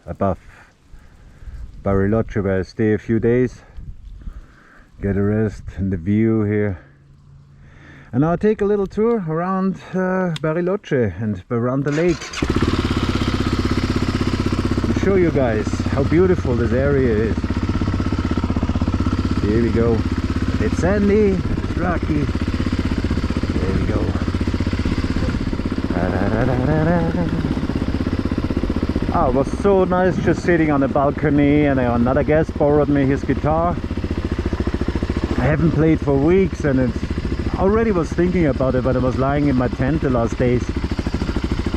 above Bariloche, where I stay a few days, get a rest in the view here. And I'll take a little tour around Bariloche and around the lake. And show you guys how beautiful this area is. Here we go. It's sandy, it's rocky. There we go. Oh, it was so nice just sitting on the balcony, and another guest borrowed me his guitar. I haven't played for weeks, and it's already was thinking about it, but I was lying in my tent the last days.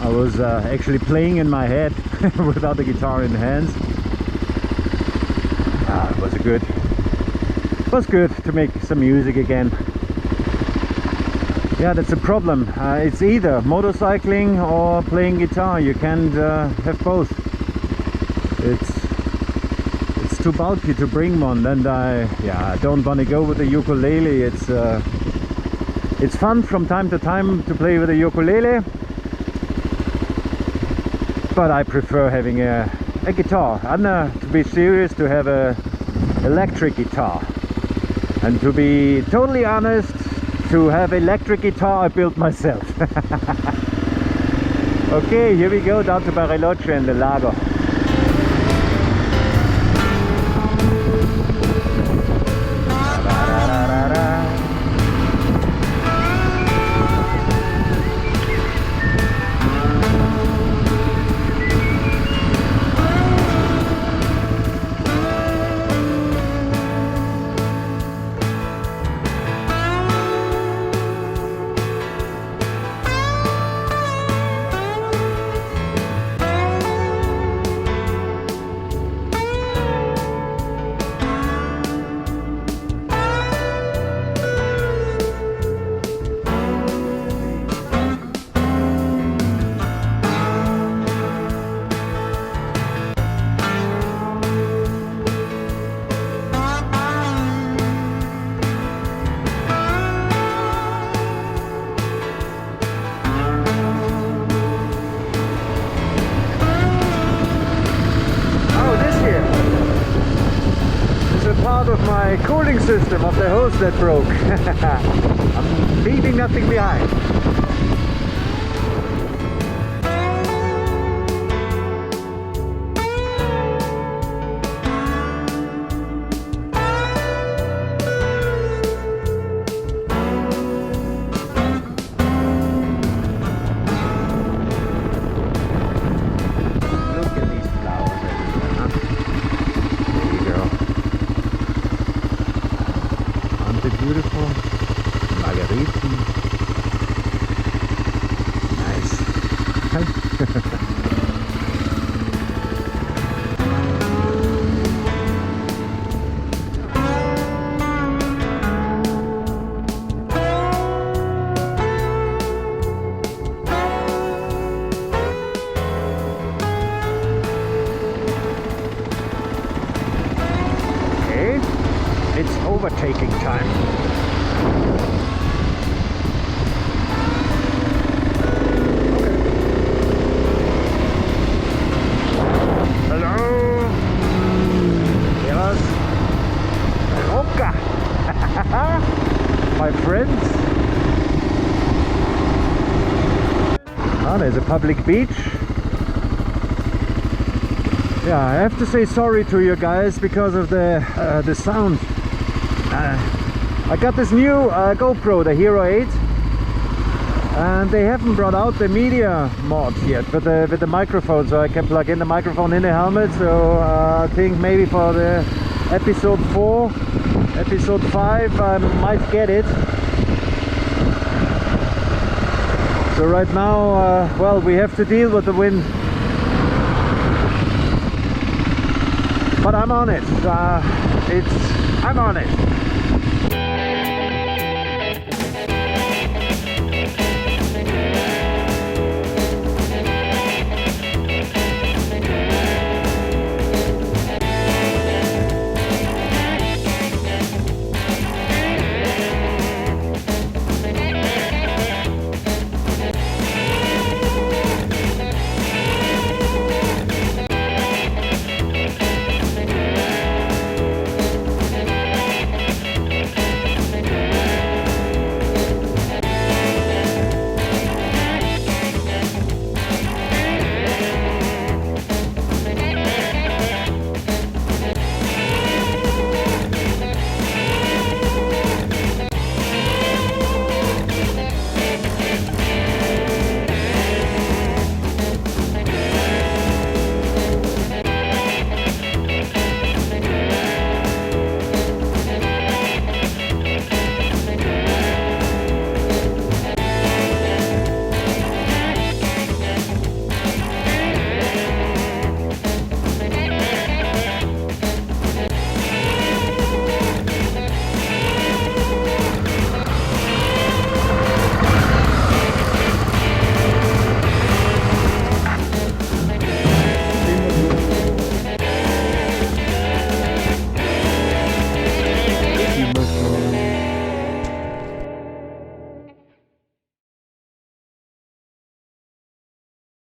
I was actually playing in my head without the guitar in hands. It was good to make some music again. Yeah, that's a problem. It's either motorcycling or playing guitar. You can't have both. It's too bulky to bring one, and I don't want to go with the ukulele. It's fun from time to time to play with the ukulele, but I prefer having a guitar. And to be serious, to have a electric guitar. And to be totally honest, to have electric guitar I built myself. Okay, here we go down to Bariloche and the Lago. Of my cooling system of the hose that broke. I'm leaving nothing behind. Look at these flowers everywhere, huh? There you go. Beautiful margarita. Nice. Okay, it's overtaking time. My friends. Ah, there's a public beach. Yeah, I have to say sorry to you guys because of the sound. I got this new GoPro, the Hero 8, and they haven't brought out the media mod yet with the microphone, so I can plug in the microphone in the helmet. So I think maybe for the episode 4, episode 5 I might get it. So right now, well, we have to deal with the wind, but I'm on it. I'm on it.